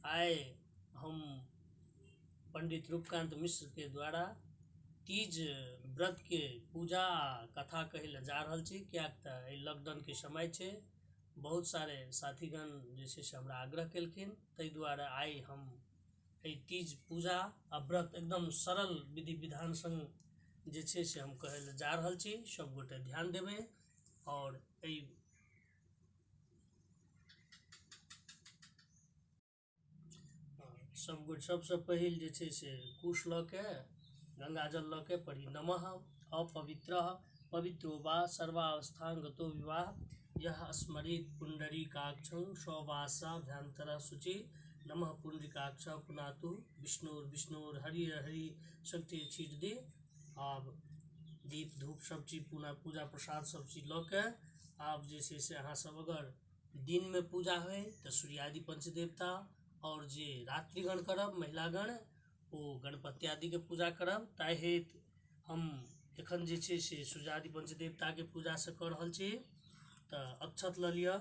आए हम पंडित रूपकांत मिश्र के द्वारा तीज व्रत के पूजा कथा कहले जा रहल छी। क्या लॉकडाउन के समय छे, बहुत सारे साथीगण जैसे से हमरा आग्रह केलखिन, तै द्वारा आइ हम तीज पूजा आ व्रत एकदम सरल विधि विधान संग जे छे से हम कहले जा रहल छी। सब गोटे ध्यान देबे और सब गोटे सबसे पहिल जे छे से कुश ल के गंगा जल ल के पढ़ी नमः अपवित्र पवित्रो वा सर्वावस्थांगतो विवाह यह स्मरित पुंडरीकाक्षं सौवासाभ्यंतर शुचि नमः पुंडरीकाक्ष पुनातु विष्णुर विष्णुर हरि हरि शक्ति छीट दी। अब दीप धूप सब चीज पूजा प्रसाद सब चीज ल के आप जैसे से अहाँ सब अगर दिन में पूजा है तो सूर्यादि पंचदेवता और जे रात्रिगण करब महिलागण वो गणपति आदि के पूजा करब। ताहि हेतु हम एखन जे छे से सूर्यादि पंचदेवता के पूजा से कर रहल छी। तो अक्षत ल लिया।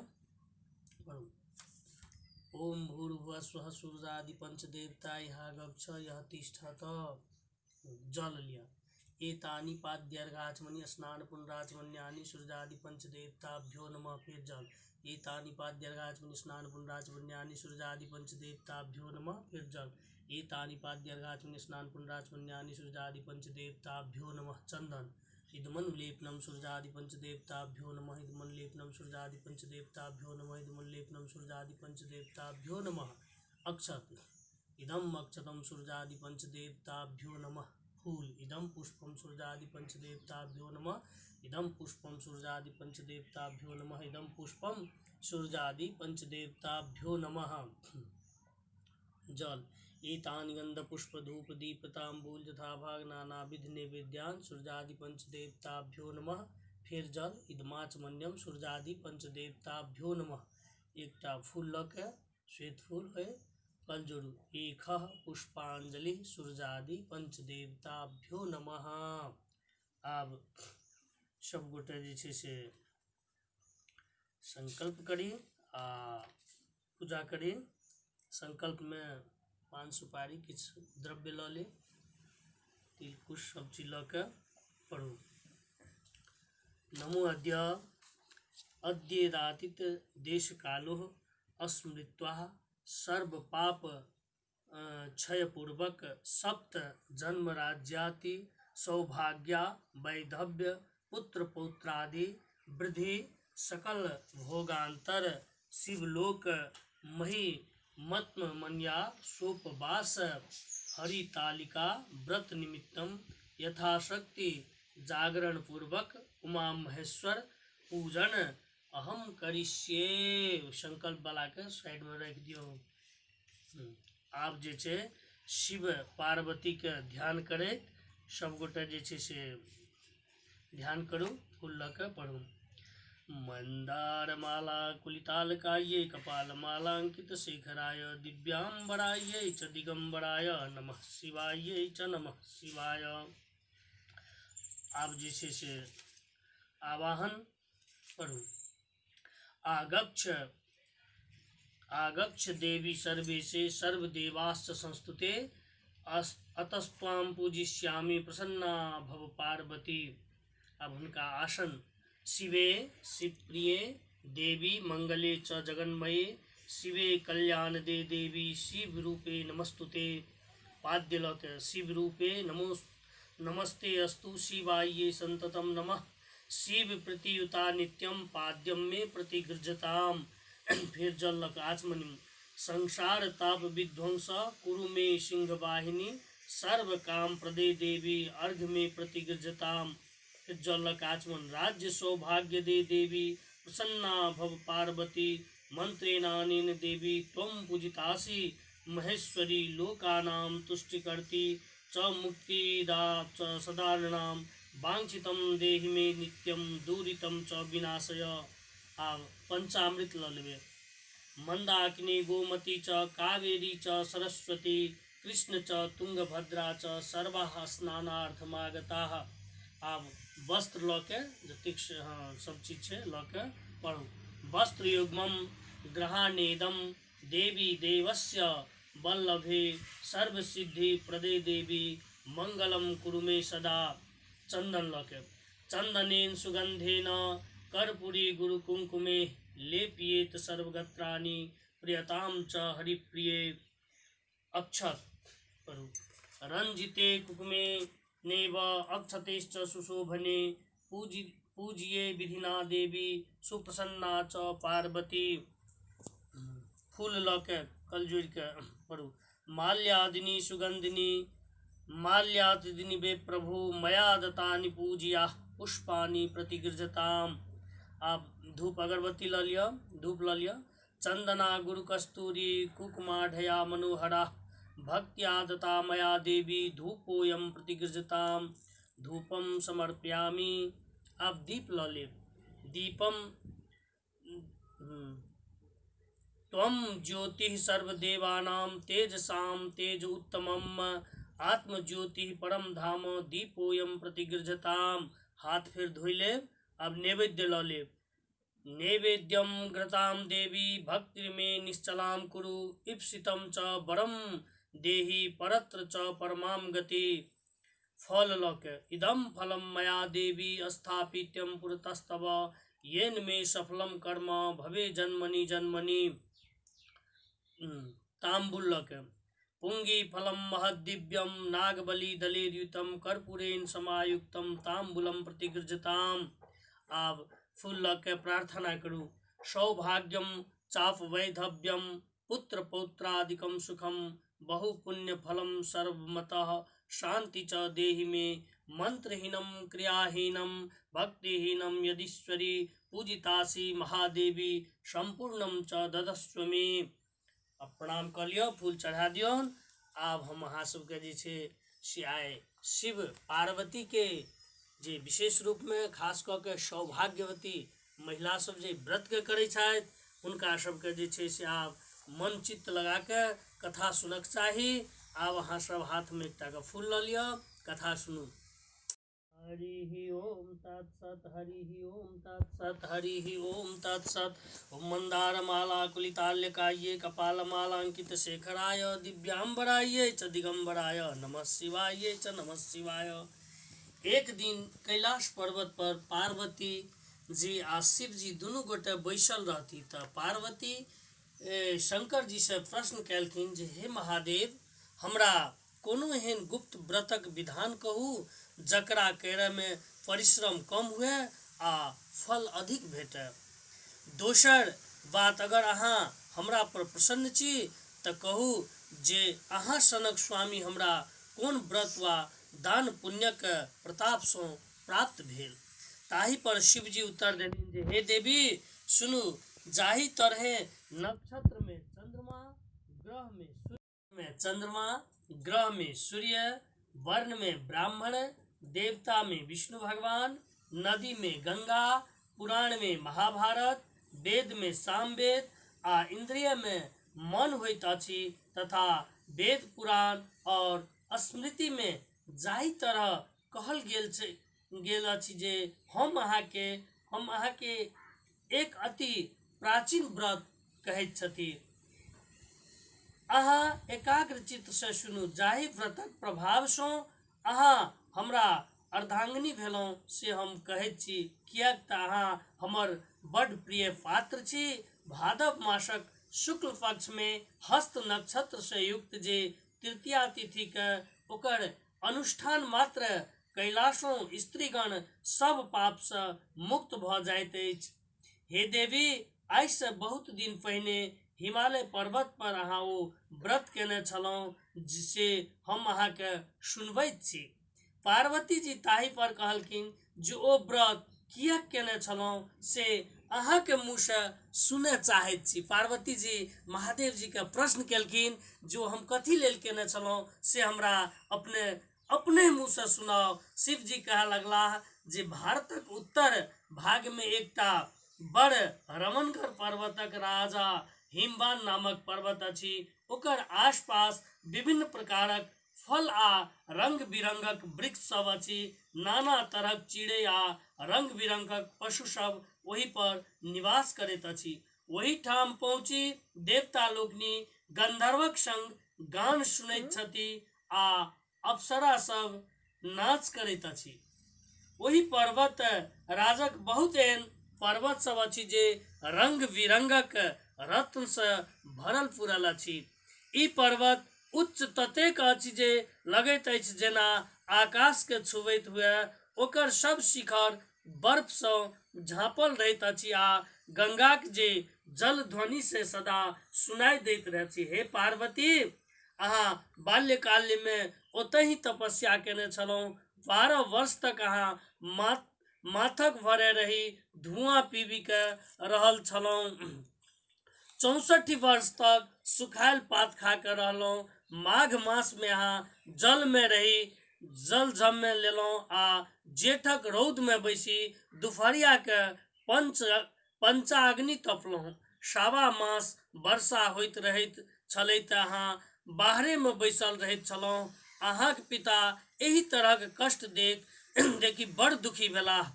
ओम भूर्भुवः स्वः सूर्यादि पंचदेवता यह गच्छ यह तिष्ठत। जल लिया। एतानि पाद्यर्घाचमनि स्नान पुनराचमन्यानि सूर्यादि पंचदेवताभ्यो नमः। फिर जल। एतानि पाद्यर्घाचमनि स्नान पुनराचमन्यानि सूर्यादि पंचदेवताभ्यो नमः। फिर जल। एतानि पाद्यर्घाचमनि स्नान पुनराचमन्यानि सूर्यादि पंचदेवताभ्यो नमः। चंदन। इदमनुलेपनं सूर्यादि पंचदेवताभ्यो नमः। इदमनुलेपनं सूर्यादि पंचदेवताभ्यो नमः। इदमनुलेपनं सूर्यादि पंचदेवताभ्यो नमः। अक्षत। इदम अक्षतम सूर्यादि पंचदेवताभ्यो नमः। फूल। इदम पुष्पम सूर्यादि पंचदेवताभ्यो नमः। इदम पुष्पम सूर्यादि पंचदेवताभ्यो नमः। इदम पुष्पम सूर्यादि पंचदेवताभ्यो नमः। जल। एतानि गंध पुष्प धूप दीप तांबूल यथाभाग नानाविध नैवेद्यान् सूर्यादि पंचदेवताभ्यो नमः। फिर जल। इदमाचमन्यम सूर्यादि पंचदेवताभ्यो नमः। एकटा फूल ल के श्वेत फूल है कल जोड़ू। एक पुष्पांजलि सूर्यादि पंचदेवताभ्यो नमः। अब सब गोटे जे छे से संकल्प करी आ पूजा करी। संकल्प में पान सुपारी किछ द्रव्य ल ले, तिल कुश सब चीज ल के पढ़ू। नमो अद्येदातित देश कालो अस्मृत्वा सर्व पाप क्षय पूर्वक सप्त जन्म राज्याति सौभाग्या वैधव्य पुत्र पौत्रादि वृद्धि सकल भोगांतर शिवलोक मही मत्म मन्या सोपवास हरितालिका व्रत निमित्तम यथाशक्ति जागरण पूर्वक उमा महेश्वर पूजन अहम करिष्ये। संकल्प वाला के साइड में रख दियो। आप जे छे शिव पार्वती के ध्यान करे। सब गोटे जे छे से ध्यान करू। फूल ल के पढ़ू। मंदार माला कुलितालकाये कपाल मालांकित शेखराय दिव्यांबराय च दिगंबराय नमः शिवाय च नमः शिवाय। आप जैसे से आवाहन पढ़ू। आगच्छ देवी सर्वेशे सर्वदेवाश्च संस्तुते अतस्त्वां पूजिष्यामि प्रसन्ना भव पार्वती। अब उनका आसन। शिवे शिवप्रिये देवी मंगले च जगन्मये शिवे कल्याण दे देवी शिव रूपे नमस्तुते। पाद्य लोक शिव रूपे नमस्ते अस्तु शिवाय संततम नमः। शिव प्रतियुता नित्यम पाद्यम में प्रतिगृजताम। फिर जल लक आचमनी। संसार ताप विध्वंस कुरु में सिंह वाहिनी सर्व काम प्रदे देवी अर्घ में प्रतिगृजताम। फिर जल लक आचमन। राज्य सौभाग्य दे देवी प्रसन्ना भव पार्वती मंत्रेणानेन देवी त्वं पूजितासि महेश्वरी लोकानां तुष्टिकर्ती च मुक्तिदा च सदाननां वांछितं देहि मे नित्यं दूरितं च विनाशय। पंचामृत ल लेबे। मंदाकिनी गोमती च कावेरी च सरस्वती कृष्ण च तुंगभद्रा च सर्वाः स्नानार्थमागताः। अब वस्त्र ल के जतिक सब चीज है ल के पढ़ू। वस्त्र युग्मम ग्रहानेदम देवी देवस्य वल्लभे सर्वसिद्धि प्रदे देवी मंगलम कुरु मे सदा। चंदन लौके चंदनेन सुगंधेन कर्पूरी गुरु कुंकुमे लेपियेत सर्वगत्राणि प्रियताम च हरिप्रिये। अक्षत परु रंजिते कुकुमे नेव अक्षतेश्च सुशोभने पूजिये विधिना देवी सुप्रसन्ना च पार्वती। फूल लौके कल जोड़ के पढ़ू माल्यादिनी सुगंधिनी माल्यादिनी वे प्रभु मया दतानि पूजिया पुष्पानि प्रतिगृजताम। आप धूप अगरबत्ती ला लिया, धूप ला लिया। चंदना गुरु कस्तूरी कुकुमाढया मनोहरा भक्त्या दता मया देवी धूपोयम प्रतिगृजताम। धूपम समर्पयामि। आप दीप ला ले। दीपम त्वं ज्योतिः सर्वदेवानां तेजसां तेज उत्तमम् आत्मज्योतिः परम धाम दीपोयम प्रतिगृजताम। हाथ फिर धोई ले। अब नैवेद्य ला ले। नैवेद्यम घृताम देवी भक्ति में निश्चलां कुरु इप्सितं च वरम देहि परत्र च परमां गति। फल लौके इदम फलम मया देवी स्थापित्यम पुरतस्तव येन मे सफलम कर्म भवे जन्मनि जन्मनि। तांबूल लौके पुंगी फलम महद्दिव्यम नागबली दलेर्युतम कर्पूरेण समायुक्तम तांबूलम प्रतिगृजताम। आप फूल लौके प्रार्थना करूँ। सौभाग्यम चाप वैधव्यम पुत्र पौत्रादिकम सुखम बहुपुण्य फलम सर्वमतः शांति च देहि मे मंत्रहीनम क्रियाहीनम भक्तिहीनम यदीश्वरी पूजितासी महादेवी संपूर्णम च ददस्व मे। अब प्रणाम कर लियो, फूल चढ़ा दियो। आब हम अहाँ सबके जे छै आइ शिव पार्वती के जे विशेष रूप में खास कऽ के सौभाग्यवती महिला सब जे व्रत के करै छथि हुनका सबके जे छै से आब मन चित्त लगा के कथा सुनक चाही। आब अहाँ सब हाथ में एकटा के फूल ल लियो, कथा सुनू। हरि ओम तत्सत हरि ओम तत्सत हरि ओम तत्सत। ओम मंदारमाला कुलिताल्यकाये कपालमालांकित शेखराय दिव्यांबराय च दिगंबराय नमः शिवाय च नमः शिवाय। एक दिन कैलाश पर्वत पर पार्वती जी आ शिव जी दुनू गोटे बैसल रहती तो पार्वती शंकर जी से प्रश्न कैलखिन जे हे महादेव हमरा कोनो एहन गुप्त व्रतक विधान कहू जकरा करे में परिश्रम कम हुए आ फल अधिक भेटे। दोसर बात अगर अहाँ हमरा पर प्रसन्न छी तो कहू जे अहाँ सनक स्वामी हमरा कोन व्रत वा दान पुण्यक प्रताप से प्राप्त भेल। ताहि पर शिव जी उत्तर देनी जे हे देवी सुनू, जाहि तरहे नक्षत्र में चंद्रमा ग्रह में सूर्य वर्ण में ब्राह्मण देवता में विष्णु भगवान नदी में गंगा पुराण में महाभारत वेद में सामवेद आ इंद्रिय में मन होइत अछि तथा वेद पुराण और स्मृति में जाहि तरह कहल गेल अछि जे हम अहाँ के एक अति प्राचीन व्रत कहैत छथि। अहाँ एकाग्र चित्त से सुनू, जाहि व्रतक प्रभाव से अहाँ हमरा अर्धांगिनी भेलहुँ से हम कहैत छी, किएक तऽ अहाँ हमर बड़ प्रिय पात्र छी। भादव मासक शुक्ल पक्ष में हस्त नक्षत्र से युक्त जे तृतीया तिथि के ओकर अनुष्ठान मात्र कैलाशों स्त्रीगण सब पाप से मुक्त भ जाइत अछि। हे देवी आइ से बहुत दिन पहिने हिमालय पर्वत पर अहाँ ओ व्रत केने छलहुँ जिसे हम अहाँ के सुनबैत छी। पार्वती जी ताहि पर कहलखिन जे ओ व्रत किया केने छलहुँ से अहाँ के मुँह से सुने चाहैत छी। पार्वती जी महादेव जी के प्रश्न केलखिन जो हम कथी लेल केने छलहुँ से हमरा अपने मुँह से सुनाओ। शिव जी कहे लगला जे भारतक उत्तर भाग में एकटा बड़ रमणगर पर्वतक राजा हिमवान नामक पर्वत अछि। ओकर आसपास विभिन्न प्रकारक फल आ रंग बिरंगक वृक्ष सब अछि। नाना तरहक चिड़ै आ रंग बिरंगक पशु सब ओहि पर निवास करैत अछि। वही ठाम पहुँची देवता लोकनि गंधर्वक संग गान सुनैत छथि आ अप्सरा सब नाच करैत अछि। वही पर्वत राजक बहुत एहन पर्वत सब अछि जे रंग बिरंगक रत्न से भरल पूरल अछि। ई पर्वत उच्च ततेक अछि जे लगैत अछि जेना आकाश के छुबैत हुए ओकर सब शिखर बर्फ सँ झाँपल रहैत अछि आ गंगा के जे जल ध्वनि से सदा सुनाई दैत रहैत अछि। हे पार्वती, अहाँ बाल्यकाल में ओतहि ही तपस्या केने छलहुँ। 12 वर्ष तक अहाँ माथक भरे रही धुआं पीबी के रहल छलहुँ। 64 वर्ष तक सुखायल पात खा के रहलहुँ। माघ मास में अहाँ जल में रही जल जमे लेलहुँ आ जेठक रौद में बैसी दुपहरिया के पंचाग्नि तपलहुँ। सावा मास वर्षा होइत रहैत छलै तऽ अहाँ बाहरे में बैसल रहैत छलहुँ। अहाँक पिता एही तरहक कष्ट देखि बड़ दुखी भेलाह।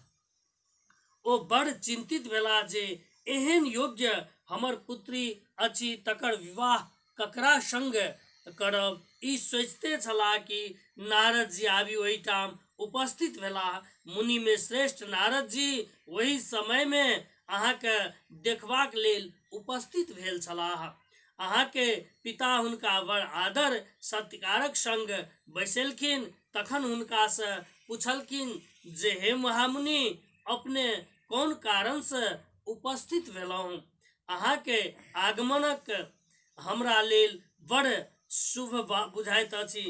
ओ बड़ चिंतित भेला जे एहन योग्य हमर पुत्री अछि तकर विवाह ककरा संग करब। ई सोचते छला कि नारद जी आबि ओहिठाम उपस्थित भेलाह। मुनि में श्रेष्ठ नारद जी वही समय में अहाँ के देखबाक लेल उपस्थित भेल छलाह। अहाँ के पिता हुनका बड़ आदर सत्कारक संग बैसेलखिन। तखन हुनका से पूछलखिन जे हे महामुनि, अपने कौन कारण से उपस्थित भेलहुँ? अहाँ के आगमनक हमरा लेल बड़ शुभ बुझाइत अछि।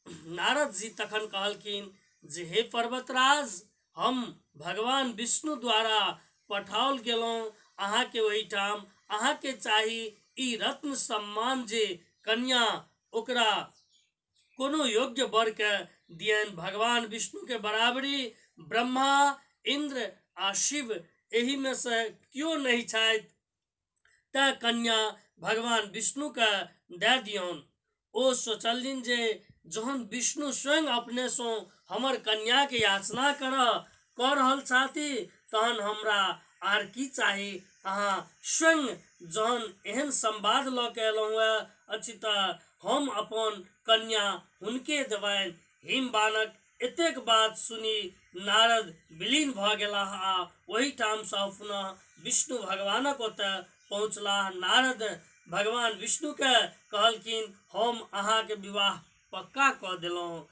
नारद जी तखन कहलखिन जे हे पर्वतराज, हम भगवान विष्णु द्वारा पठाओल गेलहुँ अहाँ के ओहिठाम। अहाँ के चाही ई रत्न सम्मान जे कन्या ओकरा कोनो योग्य वर के दियन। भगवान विष्णु के बराबरी ब्रह्मा, इंद्र आ शिव एही में से क्यों नहीं छथि, त कन्या भगवान विष्णु के दे दियौन। ओ सोचलिन जे जहन विष्णु स्वयं अपने सो हमर कन्या के याचना कर रहल छथि तहन हमरा आर की चाही। अहाँ स्वयं जहन एहन संवाद ल के अयलहुँ अछि तऽ हम अपन कन्या हुनके देबनि। हिमबाणक एतेक बात सुनी नारद विलीन भ गेलाह आ ओहि ठाम सँ पुनः विष्णु भगवानक ओतऽ पहुँचलाह। नारद भगवान विष्णु के कहलखिन हम अहाँ के विवाह पक्का क देलहुँ।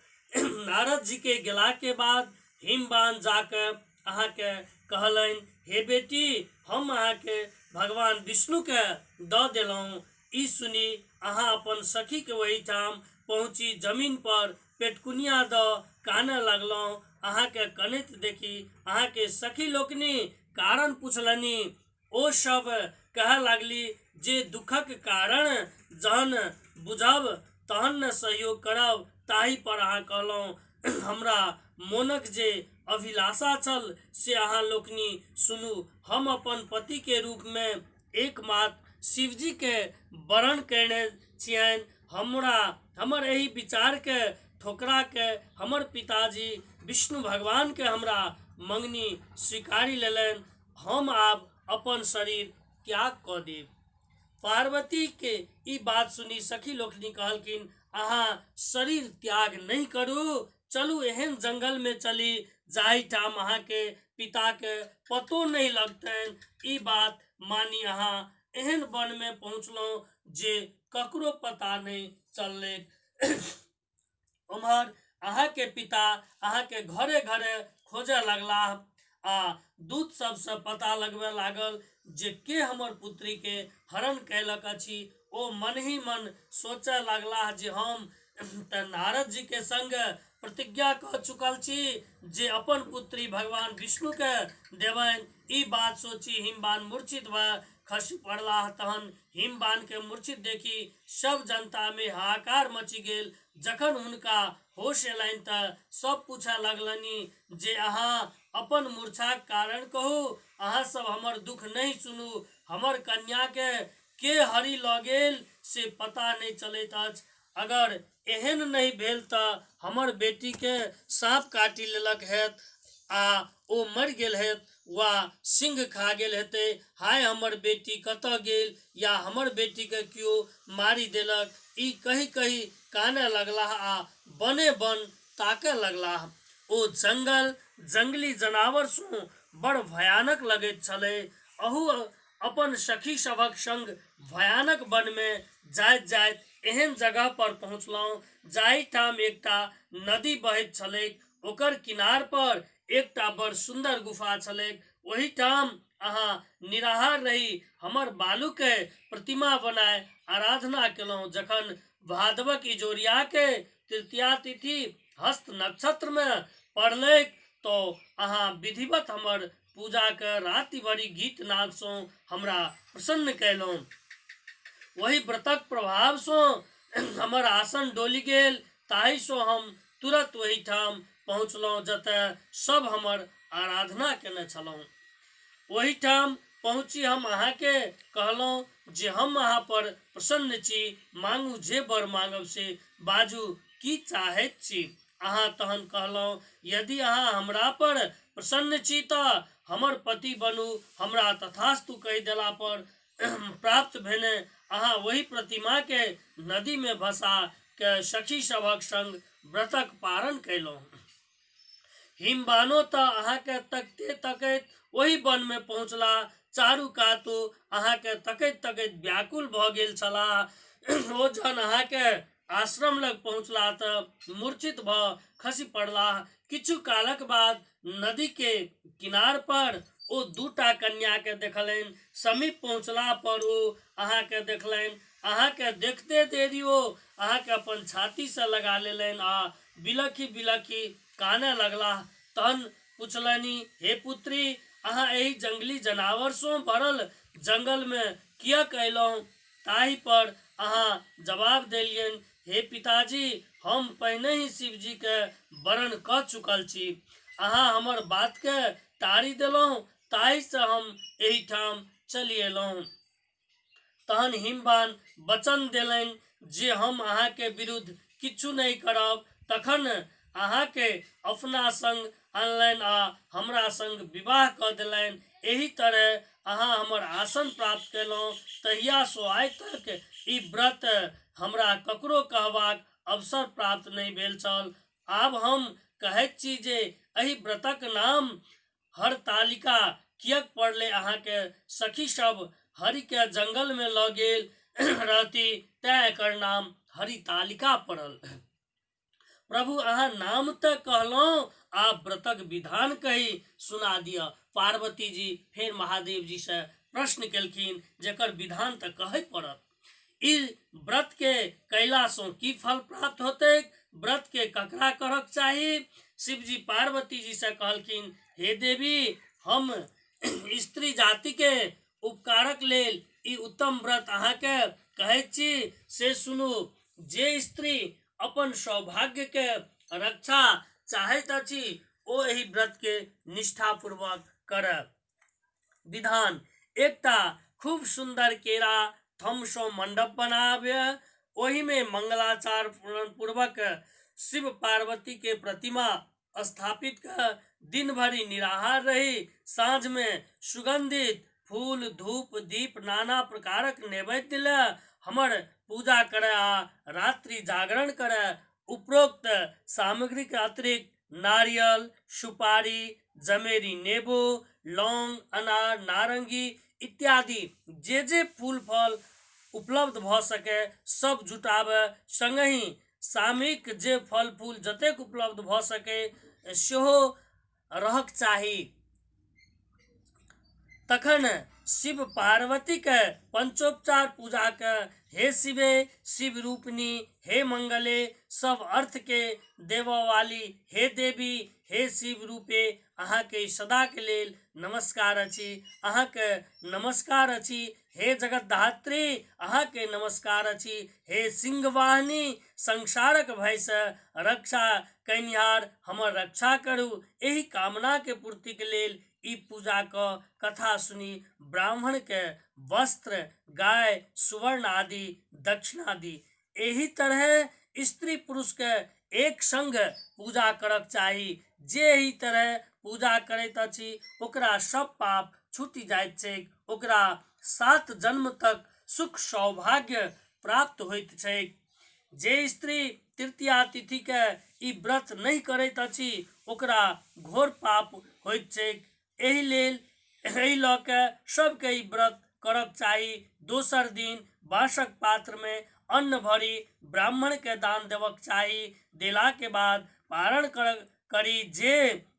नारद जी के गेला के बाद हिमबाण जाके अहाँ के कहलन, हे बेटी, हम अहाँ के भगवान विष्णु के द देलहुँ। ई सुनी अहाँ अपन सखी के वही ठाम पहुँची जमीन पर पेटकुनिया द काने लगलहुँ। अहाँ के कनैत देखी अहाँ के सखी लोकनि कारण पुछलनि। ओ सब कहे लगली जे दुखक कारण जहन बुझब तहन न सहयोग करब। ताहि पर अहाँ कहलहुँ हमरा मोनक जे अभिलाषा छल से अहाँ लोकनि सुनू। हम अपन पति के रूप में एकमात्र शिवजी के वरण करने छियनि। हमर एही विचार के ठोकरा के हमर पिताजी विष्णु भगवान के हमरा मंगनी स्वीकारी लेलनि। हम आब अपन शरीर त्याग क देब। पार्वती के ई बात सुनी सखी लोकनि कहलखिन, अहाँ शरीर त्याग नहीं करू, चलू एहन जंगल में चली जाहि ठाम अहाँ के पिता के पतो नहीं लगतन। ई बात मानी अहाँ एहन वन में पहुँचलहुँ जे ककरो पता नहीं चलले। उम्हर अहाँ के पिता अहाँ के घरे घरे खोजे लगला आ दूत सब से पता लगबे लागल जे के हमर पुत्री के हरण कैलक अछि। ओ मन ही मन सोचे लगला जे हम त नारद जी के संग प्रतिज्ञा कह चुकल छी जे अपन पुत्री भगवान विष्णु के देवनि। ई बात सोची हिमबाण मूर्छित भ खसि पड़ला। तहन हिमबाण के मूर्छित देखी सब जनता में हाहाकार मची गेल। जखन हुनका होश एलनि तऽ सब पूछे लगलनि जे अहाँ अपन मूर्छाक कारण कहू। अहाँ सब हमर दुख नहीं सुनू। हमर कन्या के हरि ल गेल से पता नहीं चलैत अछि। अगर एहन नहीं भेल तऽ हमर बेटी के सांप काटि लेलक हैत। आ ओ मर गेल हेत वा सिंह खा गेल हेतै, हाय हमर बेटी कतऽ गेल, या हमर बेटी के केओ मारि देलक, ई कही कही काने लगलाह आ बने बन ताके लगलाह। ओ जंगल जंगली जनावर सो बड़ भयानक लगैत छलै। अहू अपन सखी सभक संग भयानक वन में जाइत जाइत एहन जगह पर पहुँचलहुँ जाहि ठाम एकटा नदी बहैत छलैक। ओकर किनार पर एकटा बड़ सुंदर गुफा छलैक। ओही ठाम अहाँ निराहार रही हमर बालू के प्रतिमा बनाए आराधना केलहुँ। जखन भादवक इजोरिया के तृतीया तिथि हस्त नक्षत्र में पड़लैक तो अहाँ विधिवत हमर पूजा के राति भरि गीत नाद सो हमरा प्रसन्न कैलहुँ। वही व्रतक प्रभाव सो हमर आसन डोली गेल, ताहि सो हम तुरंत वही ठाम पहुँचलहुँ जतऽ सब हमर आराधना केने छलहुँ। वही ठाम पहुँची हम अहाँ के कहलहुँ जे हम अहाँ पर प्रसन्न छी, मांगू जे बर मांगब से बाजू की चाहैत छी। अहाँ तहन कहलहुँ यदि अहाँ हमरा पर प्रसन्न छी तऽ हमर पति बनू। हमरा तथास्तु कहि देला पर प्राप्त भेने अहाँ वही प्रतिमा के नदी में भसा के सखी सभक संग व्रतक पारण कैलहुँ। हिमबानो तऽ अहाँ के तकते तकैत वही वन में पहुँचला। चारू कातो अहाँ के तकैत तकैत व्याकुल भ गेल छलाह। ओ जन अहाँ के आश्रम लग पहुँचला तऽ मूर्छित भ खसि पड़लाह। किछु कालक बाद नदी के किनार पर ओ दूटा कन्या के देखलनि। समीप पहुँचला पर ओ अहाँ के देखलनि। अहाँ के देखते देरी ओ अहाँ के अपन छाती से लगा लेलनि आ बिलखी बिलखी काने लगलाह। तहन पुछलनि, हे पुत्री, अहाँ एही जंगली जनावर सो भरल जंगल में कियक अयलहुँ? ताहि पर अहाँ जवाब देलियनि, हे पिताजी, हम पहिने ही शिव जी के वरण क चुकल छी। अहाँ हमर बात के टारी देलहुँ, ताहि से हम एही ठाम चलि अयलहुँ। तहन हिमबान वचन देलनि जे हम अहाँ के विरुद्ध किछु नहीं करब। तखन अहाँ के अपना संग अनलनि आ हमरा संग विवाह क देलनि। एही तरह अहाँ हमर आसन प्राप्त केलहुँ। तहिया सो आइ तक ई व्रत हमरा ककरो कहबाक अवसर प्राप्त नहीं भेल छल। आब हम कहैत छी जे एही व्रतक नाम हरतालिका कियक पड़लै। अहाँ के सखी सब हरि के जंगल में ल गेल रहती तैं एकर नाम हरितालिका पड़ल। प्रभु अहाँ नाम तो कहलहुँ, आप व्रतक विधान कही सुना दिया। पार्वती जी फिर महादेव जी से प्रश्न केलखिन जेकर विधान तो कहे पड़त। ई व्रत के कैला सो की फल प्राप्त होते, व्रत के ककरा करक चाही। शिव जी पार्वती जी से कहलखिन, हे देवी, हम स्त्री जाति के उपकारक लेल ई उत्तम व्रत अहाँ के कहैत छी से सुनू। जे स्त्री अपन सौभाग्य के रक्षा चाहैत अछि ओ एही व्रत के निष्ठा पूर्वक करय। विधान, एकटा खूब सुंदर केरा थम सो मंडप बनाबे, ओही में मंगलाचार पूर्वक शिव पार्वती के प्रतिमा स्थापित कर दिन भरी निराहार रही। सांझ में सुगंधित फूल धूप दीप नाना प्रकारक नैवेद्य ले हमर पूजा करे आ रात्रि जागरण करे। उपरोक्त सामग्री के अतिरिक्त नारियल, सुपारी, जमेरी, नेबो, लौंग, अनार, नारंगी इत्यादि जे फूल फल उपलब्ध भ सके सब जुटाबे। संगहि सामयिक जे फल फूल जतेक उपलब्ध भ सके सेहो रहक चाही। तखन शिव पार्वती के पंचोपचार पूजा के हे शिवे, शिव रूपिणी, हे मंगले, सब अर्थ के देवा वाली, हे देवी, हे शिव रूपे, अहाँ के सदा के लेल नमस्कार अछि। अहाँ के नमस्कार अछि। हे जगतधात्री, अहाँ के नमस्कार अछि। हे सिंहवाहिनी, संसारक भय से रक्षा कैनिहार, हमर रक्षा करू। एही कामना के पूर्ति के लेल ई पूजा क कथा सुनी ब्राह्मण के वस्त्र, गाय, सुवर्ण आदि दक्षिणा दी। एही तरह स्त्री पुरुष के एक संग पूजा करक चाही। जे एही तरह पूजा करैत अछि ओकरा सब पाप छूटि जाइत छैक, ओकरा 7 जन्म तक सुख सौभाग्य प्राप्त होइत छैक। जे स्त्री तृतीया तिथि के ई व्रत नहीं करैत अछि ओकरा घोर पाप होइत छैक। एहि लऽ के सबके ई व्रत करब चाही। दोसर दिन बाँसक पात्र में अन्न भरी ब्राह्मण के दान देवक चाही। देला के बाद पारण करी। जे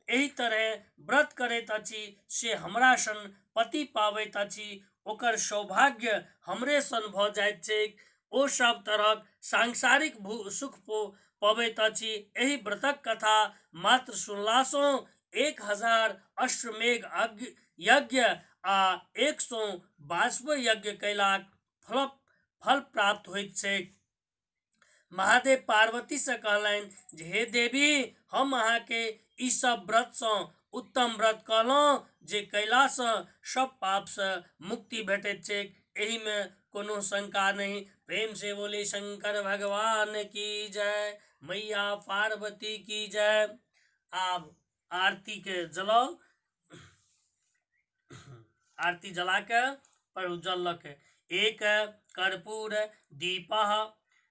एही तरह व्रत करैत अछि से हमरा सन पति पाबैत अछि, ओकर सौभाग्य हमरे सन भ जाइत छैक। ओ सब तरहक सांसारिक सुख पबैत अछि। एही व्रतक कथा मात्र सुनलासँ 1000 अश्वमेघ यज्ञ आ 122 यज्ञ कयलाक फल प्राप्त होइत छैक। महादेव पार्वती से कहलनि जे हे देवी, हम अहाँ के ई सब व्रत से उत्तम व्रत कहलहुँ जे कयला से सब पाप से मुक्ति भेटैत छैक। एही में कोनो शंका नहीं। प्रेम से बोले शंकर भगवान की जय, मैया पार्वती की जय। आप आरती के जलाओ, आरती जला के प्रभु जल के। एक कर्पूर दीपः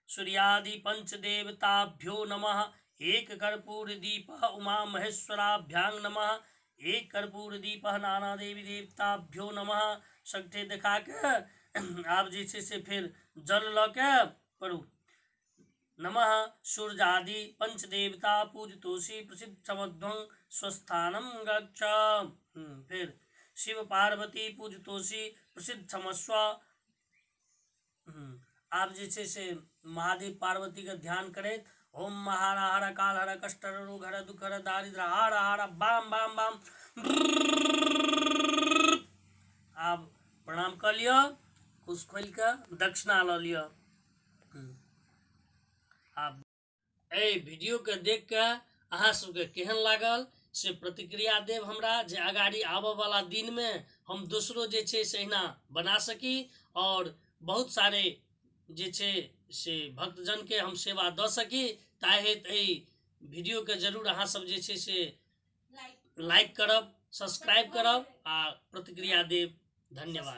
सूर्यादि पंच देवताभ्यो नमः। एक कर्पूर दीपः उमा महेश्वराभ्यां नमः। एक कर्पूर दीपः नाना देवी देवताभ्यो नमः। शक्ति दिखा के आप जैसे से फिर जल ल के पढ़ू। नमः सूर्यादि पंच देवता पूजितोषि प्रसिद्ध समध्वं स्वस्थानम गच्छ। फिर शिव पार्वती पूजितोषि प्रसिद्ध क्षमस्व। आप जैसे से महादेव पार्वती का ध्यान करें। ओम महार हर काल हर कष्ट हर रोग हर दुख हर दारिद्र हर हर बाम बाम बाम। आप प्रणाम कर लियो, कुछ खोल के दक्षिणा ल लियो। आप वीडियो के देख के अहाँ सबके केहन लागल से प्रतिक्रिया देव हमरा, जे अगाड़ी आबऽ वाला दिन में हम दूसरो जे छे से अहिना बना सकी और बहुत सारे जे छे से भक्तजन के हम सेवा द सकी। ताहेत वीडियो के जरूर अहाँ सब जे छे से लाइक करब, सब्सक्राइब करब आ प्रतिक्रिया देव। धन्यवाद।